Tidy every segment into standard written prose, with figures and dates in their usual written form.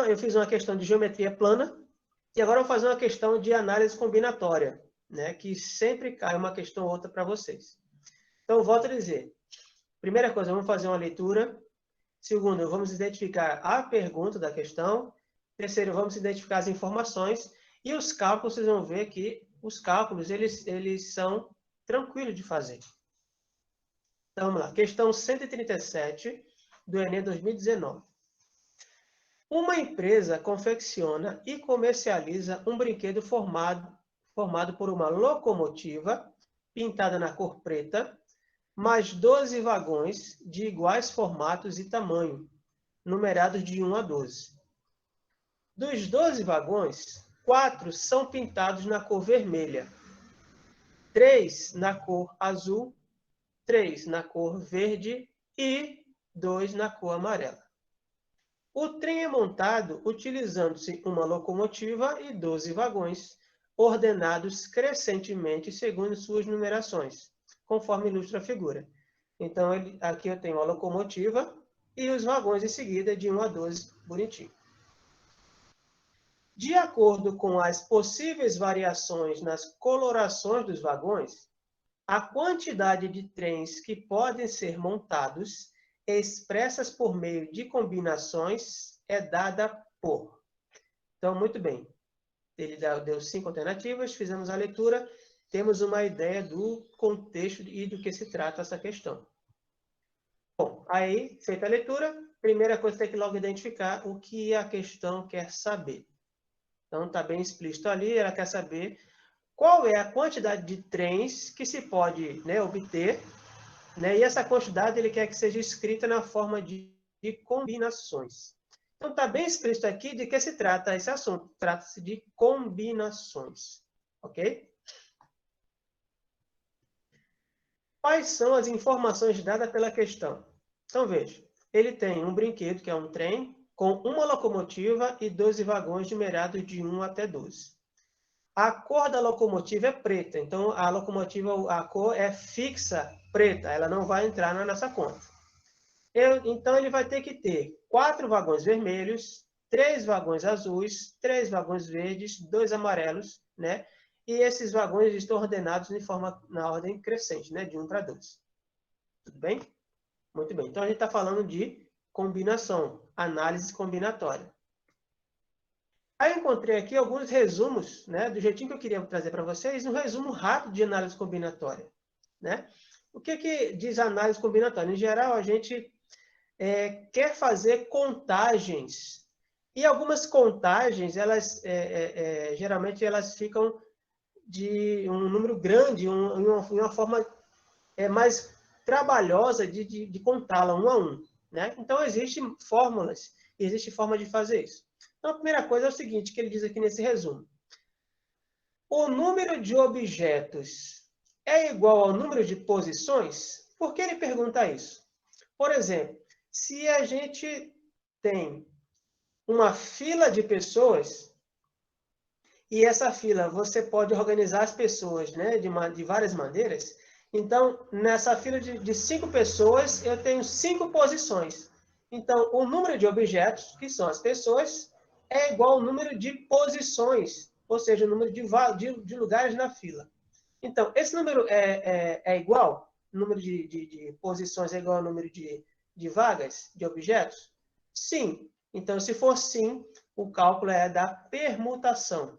eu fiz uma questão de geometria plana, e agora eu vou fazer uma questão de análise combinatória, né? Que sempre cai uma questão ou outra para vocês. Então, volto a dizer. Primeira coisa, vamos fazer uma leitura. Segundo, vamos identificar a pergunta da questão. Terceiro, vamos identificar as informações. E os cálculos, vocês vão ver que os cálculos, eles são tranquilos de fazer. Então, vamos lá. Questão 137 do Enem 2019. Uma empresa confecciona e comercializa um brinquedo formado por uma locomotiva pintada na cor preta, mais 12 vagões de iguais formatos e tamanho, numerados de 1 a 12. Dos 12 vagões, 4 são pintados na cor vermelha, 3 na cor azul, 3 na cor verde e 2 na cor amarela. O trem é montado utilizando-se uma locomotiva e 12 vagões, ordenados crescentemente segundo suas numerações, conforme ilustra a figura. Então, aqui eu tenho a locomotiva e os vagões em seguida, de 1 a 12, bonitinho. De acordo com as possíveis variações nas colorações dos vagões, a quantidade de trens que podem ser montados, expressas por meio de combinações, é dada por. Então, muito bem. Ele deu 5 alternativas, fizemos a leitura, temos uma ideia do contexto e do que se trata essa questão. Bom, aí, feita a leitura, primeira coisa tem que logo identificar o que a questão quer saber. Então, está bem explícito ali, ela quer saber qual é a quantidade de trens que se pode, né, obter, né, e essa quantidade ele quer que seja escrita na forma de combinações. Então, está bem explícito aqui de que se trata esse assunto. Trata-se de combinações. Ok? Quais são as informações dadas pela questão? Então, veja. Ele tem um brinquedo, que é um trem, com uma locomotiva e 12 vagões numerados de 1 até 12. A cor da locomotiva é preta. Então, a locomotiva, a cor é fixa preta. Ela não vai entrar na nossa conta. Então, ele vai ter que ter 4 vagões vermelhos, 3 vagões azuis, 3 vagões verdes, 2 amarelos, né? E esses vagões estão ordenados na ordem crescente, né? De 1 para 12. Tudo bem? Muito bem. Então, a gente está falando de combinação, análise combinatória. Aí eu encontrei aqui alguns resumos, né? Do jeitinho que eu queria trazer para vocês, um resumo rápido de análise combinatória, né? O que diz análise combinatória? Em geral, a gente quer fazer contagens. E algumas contagens, elas geralmente elas ficam de um número grande, em uma forma mais trabalhosa de contá-la um a um, né? Então, existem fórmulas, existe forma de fazer isso. Então, a primeira coisa é o seguinte, que ele diz aqui nesse resumo. O número de objetos é igual ao número de posições? Por que ele pergunta isso? Por exemplo, se a gente tem uma fila de pessoas, e essa fila você pode organizar as pessoas, né, de várias maneiras, então, nessa fila de 5 pessoas, eu tenho 5 posições. Então, o número de objetos, que são as pessoas, é igual ao número de posições, ou seja, o número de lugares na fila. Então, esse número é igual? O número de posições é igual ao número de vagas, de objetos? Sim. Então, se for sim, o cálculo é da permutação.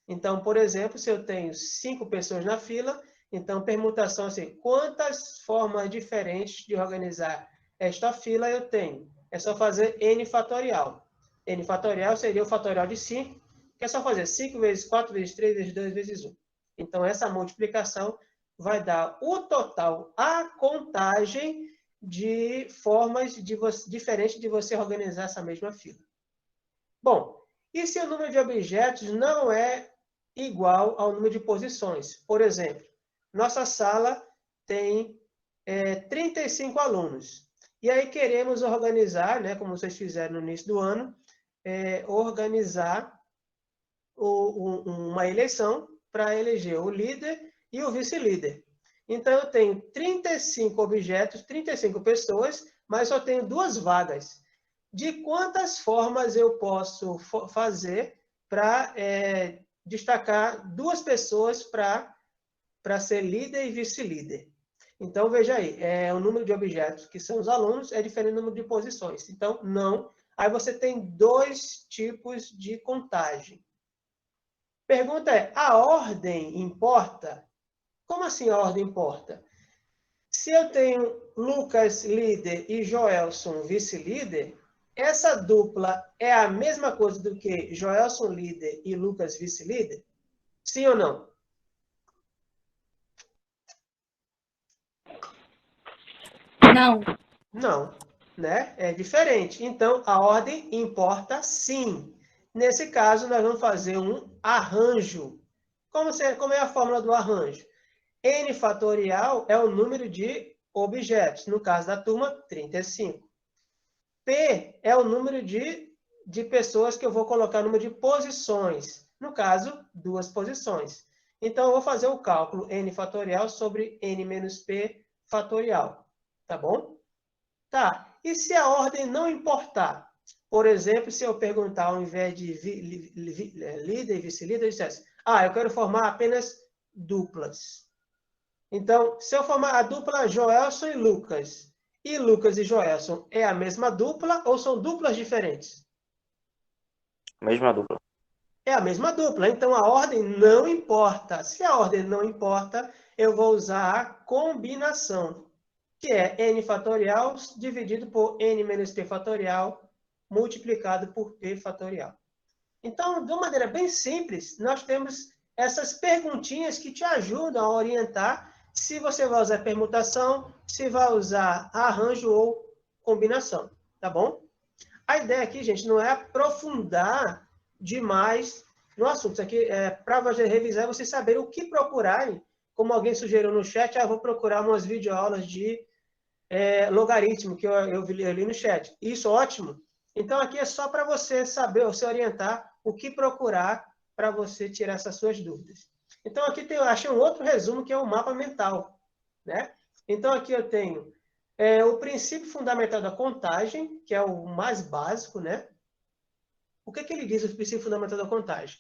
Então, por exemplo, se eu tenho 5 pessoas na fila, então, permutação, assim, quantas formas diferentes de organizar esta fila eu tenho? É só fazer n fatorial. N fatorial seria o fatorial de 5, que é só fazer 5 vezes 4 vezes 3 vezes 2 vezes 1. Então, essa multiplicação vai dar o total, a contagem de formas diferentes de você organizar essa mesma fila. Bom, e se o número de objetos não é igual ao número de posições? Por exemplo, nossa sala tem 35 alunos. E aí queremos organizar, né, como vocês fizeram no início do ano, organizar uma eleição para eleger o líder e o vice-líder. Então, eu tenho 35 objetos, 35 pessoas, mas só tenho 2 vagas. de quantas formas eu posso fazer para destacar duas pessoas para ser líder e vice-líder. Então, veja aí, o número de objetos que são os alunos é diferente do número de posições. Então, não. Aí você tem dois tipos de contagem. Pergunta é, a ordem importa? Como assim a ordem importa? Se eu tenho Lucas líder e Joelson vice-líder, essa dupla é a mesma coisa do que Joelson líder e Lucas vice-líder? Sim ou não? Não. Não, né? É diferente. Então, a ordem importa sim. Nesse caso, nós vamos fazer um arranjo. Como é a fórmula do arranjo? N fatorial é o número de objetos. No caso da turma, 35. P é o número de pessoas que eu vou colocar, número de posições. No caso, 2 posições. Então, eu vou fazer o cálculo N fatorial sobre N menos P fatorial. Tá bom? Tá. E se a ordem não importar? Por exemplo, se eu perguntar, ao invés de líder e vice-líder, eu dissesse, eu quero formar apenas duplas. Então, se eu formar a dupla Joelson e Lucas e Joelson é a mesma dupla ou são duplas diferentes? Mesma dupla. É a mesma dupla, então a ordem não importa. Se a ordem não importa, eu vou usar a combinação, que é n fatorial dividido por n menos p fatorial multiplicado por p fatorial. Então, de uma maneira bem simples, nós temos essas perguntinhas que te ajudam a orientar se você vai usar permutação, se vai usar arranjo ou combinação, tá bom? A ideia aqui, gente, não é aprofundar demais no assunto. Isso aqui é para você revisar e vocês saberem o que procurarem. Como alguém sugeriu no chat, eu vou procurar umas videoaulas de logaritmo, que eu li no chat. Isso, ótimo. Então, aqui é só para você saber, ou se orientar, o que procurar para você tirar essas suas dúvidas. Então, aqui eu achei um outro resumo, que é o mapa mental, né? Então, aqui eu tenho o princípio fundamental da contagem, que é o mais básico, né? O que ele diz, o princípio fundamental da contagem?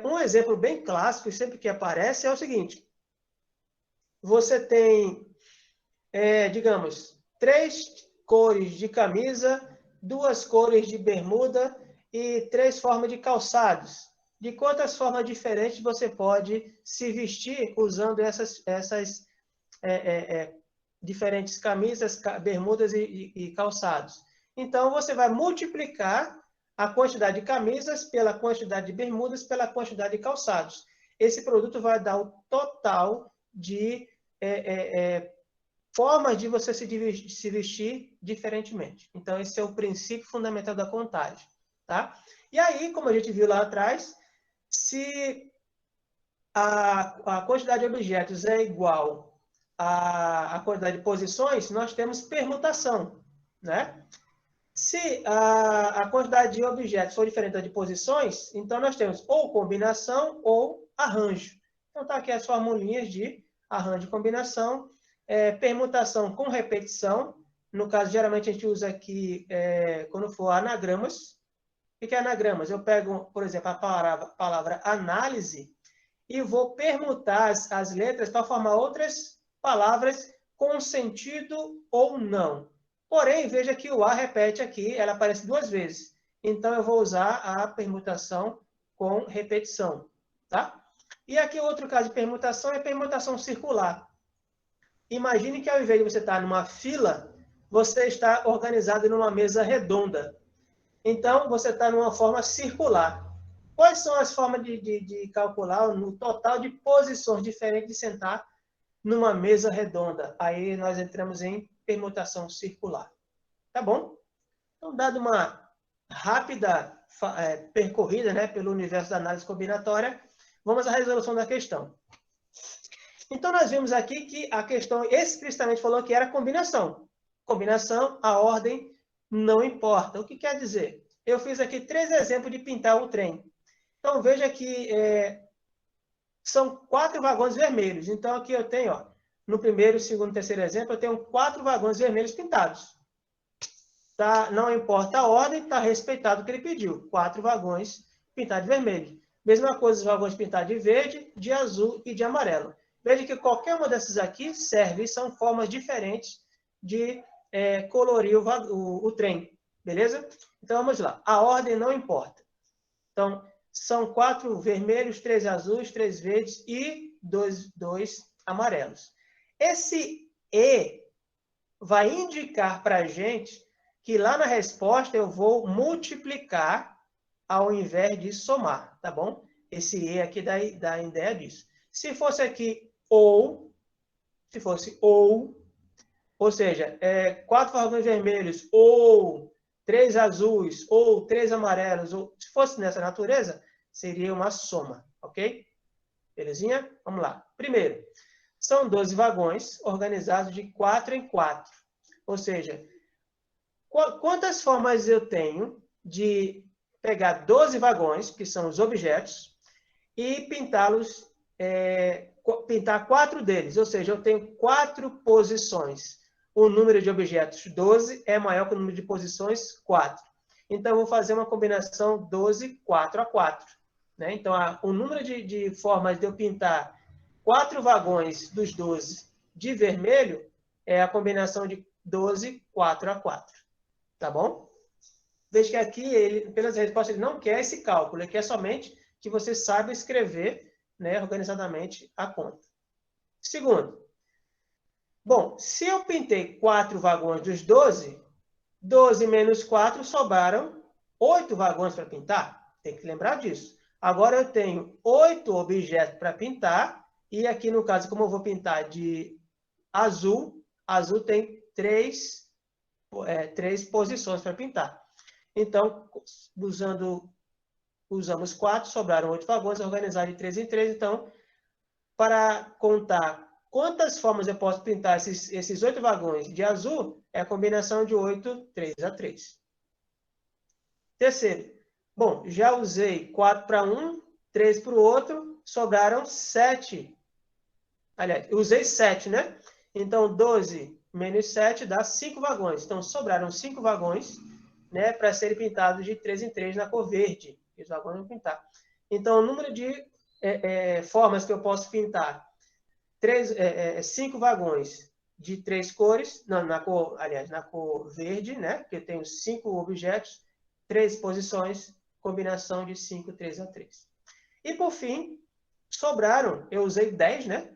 Um exemplo bem clássico, e sempre que aparece, é o seguinte. Você tem, digamos, 3 cores de camisa, 2 cores de bermuda e 3 formas de calçados. De quantas formas diferentes você pode se vestir usando essas diferentes camisas, bermudas e calçados? Então, você vai multiplicar a quantidade de camisas pela quantidade de bermudas pela quantidade de calçados. Esse produto vai dar o total de formas de você se vestir diferentemente. Então, esse é o princípio fundamental da contagem. Tá? E aí, como a gente viu lá atrás, se a quantidade de objetos é igual à quantidade de posições, nós temos permutação. Né? Se a quantidade de objetos for diferente da de posições, então nós temos ou combinação ou arranjo. Então, está aqui as formulinhas de arranjo e combinação. Permutação com repetição. No caso, geralmente a gente usa aqui quando for anagramas. O que é anagramas? Eu pego, por exemplo, a palavra análise e vou permutar as letras para formar outras palavras com sentido ou não. Porém, veja que o A repete aqui, ela aparece 2 vezes. Então, eu vou usar a permutação com repetição. Tá? E aqui, outro caso de permutação é permutação circular. Imagine que ao invés de você estar numa fila, você está organizado numa mesa redonda. Então, você está numa forma circular. Quais são as formas de calcular o total de posições diferentes de sentar numa mesa redonda? Aí nós entramos em permutação circular. Tá bom? Então, dado uma rápida percorrida, né, pelo universo da análise combinatória, vamos à resolução da questão. Então, nós vimos aqui que a questão explicitamente falou que era combinação. Combinação, a ordem não importa. O que quer dizer? Eu fiz aqui 3 exemplos de pintar um trem. Então, veja que são 4 vagões vermelhos. Então, aqui eu tenho, ó, no primeiro, segundo, terceiro exemplo, eu tenho 4 vagões vermelhos pintados. não importa a ordem, está respeitado o que ele pediu. 4 vagões pintados de vermelho. Mesma coisa os vagões pintados de verde, de azul e de amarelo. Veja que qualquer uma dessas aqui serve, são formas diferentes de colorir o trem. Beleza? Então, vamos lá. A ordem não importa. Então, são 4 vermelhos, 3 azuis, 3 verdes e 2 amarelos. Esse E vai indicar para a gente que lá na resposta eu vou multiplicar ao invés de somar, tá bom? Esse E aqui dá a ideia disso. Se fosse aqui ou seja, 4 vagões vermelhos ou 3 azuis ou 3 amarelos, ou se fosse nessa natureza, seria uma soma, ok? Belezinha? Vamos lá. Primeiro, são 12 vagões organizados de 4 em 4. Ou seja, quantas formas eu tenho de pegar 12 vagões, que são os objetos, e pintá-los, pintar 4 deles. Ou seja, eu tenho 4 posições. O número de objetos 12 é maior que o número de posições 4. Então, eu vou fazer uma combinação 12, 4 a 4. Né? Então, o número de formas de eu pintar 4 vagões dos 12 de vermelho é a combinação de 12, 4 a 4. Tá bom? Veja que aqui, pelas respostas, ele não quer esse cálculo. Ele quer somente que você saiba escrever, né, organizadamente a conta. Segundo, bom, se eu pintei 4 vagões dos 12, 12 menos 4 sobraram 8 vagões para pintar. Tem que lembrar disso. Agora eu tenho 8 objetos para pintar, e aqui no caso, como eu vou pintar de azul, azul tem 3 posições para pintar. Então, usamos 4, sobraram 8 vagões, organizar de 3 em 3. Então, para contar quantas formas eu posso pintar esses 8 vagões de azul, é a combinação de 8, 3 a 3. Terceiro, bom, já usei 4 para um, 3 para o outro, sobraram 7. Aliás, eu usei 7, né? Então, 12 menos 7 dá 5 vagões. Então, sobraram 5 vagões, né, para serem pintados de 3 em 3 na cor verde. Os vagões vão pintar. Então, o número de formas que eu posso pintar 5 vagões de 3 cores, na cor verde, né? Porque eu tenho 5 objetos, 3 posições, combinação de 5, 3 a 3. E por fim, sobraram, eu usei 10, né?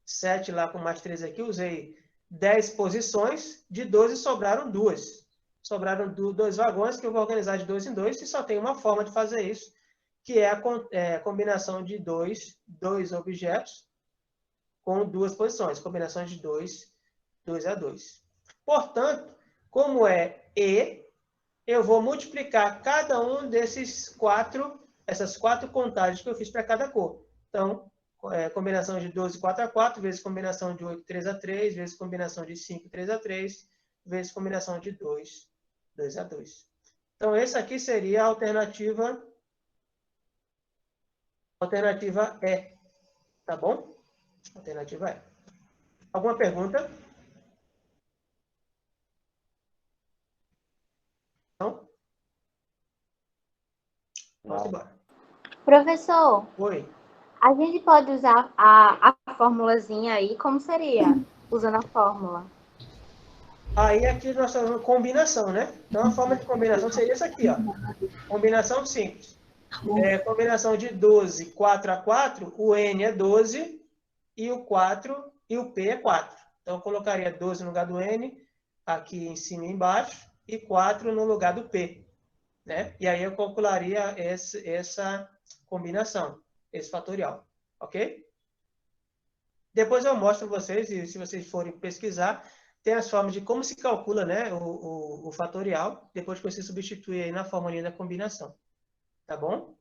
7 lá com mais 3 aqui, usei 10 posições, de 12 sobraram 2. Sobraram 2 vagões que eu vou organizar de 2 em 2, e só tem uma forma de fazer isso, que é a combinação de 2 objetos, com 2 posições, combinação de 2 a 2. Portanto, como é E, eu vou multiplicar cada um essas 4 contagens que eu fiz para cada cor. Então, combinação de 12, 4 a 4, vezes combinação de 8, 3 a 3, vezes combinação de 5, 3 a 3, vezes combinação de 2, 2 a 2. Então, essa aqui seria a alternativa E. Tá bom? Alternativa E. Alguma pergunta? Não? Vamos embora. Professor, Oi. a gente pode usar a formulazinha aí? Como seria usando a fórmula? Aí aqui nós temos uma combinação, né? Então a forma de combinação seria essa aqui, ó. Combinação simples. Combinação de 12, 4 a 4, o N é 12 e o 4 e o P é 4. Então eu colocaria 12 no lugar do N, aqui em cima e embaixo, e 4 no lugar do P. Né? E aí eu calcularia essa combinação, esse fatorial. Ok? Depois eu mostro para vocês, e se vocês forem pesquisar, tem as formas de como se calcula, né, o fatorial, depois que você substituir aí na formulinha da combinação. Tá bom?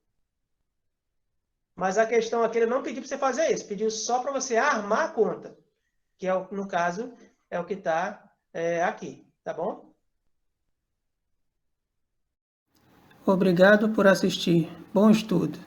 Mas a questão aqui, ele não pediu para você fazer isso, pediu só para você armar a conta, que no caso é o que está aqui. Tá bom? Obrigado por assistir. Bom estudo.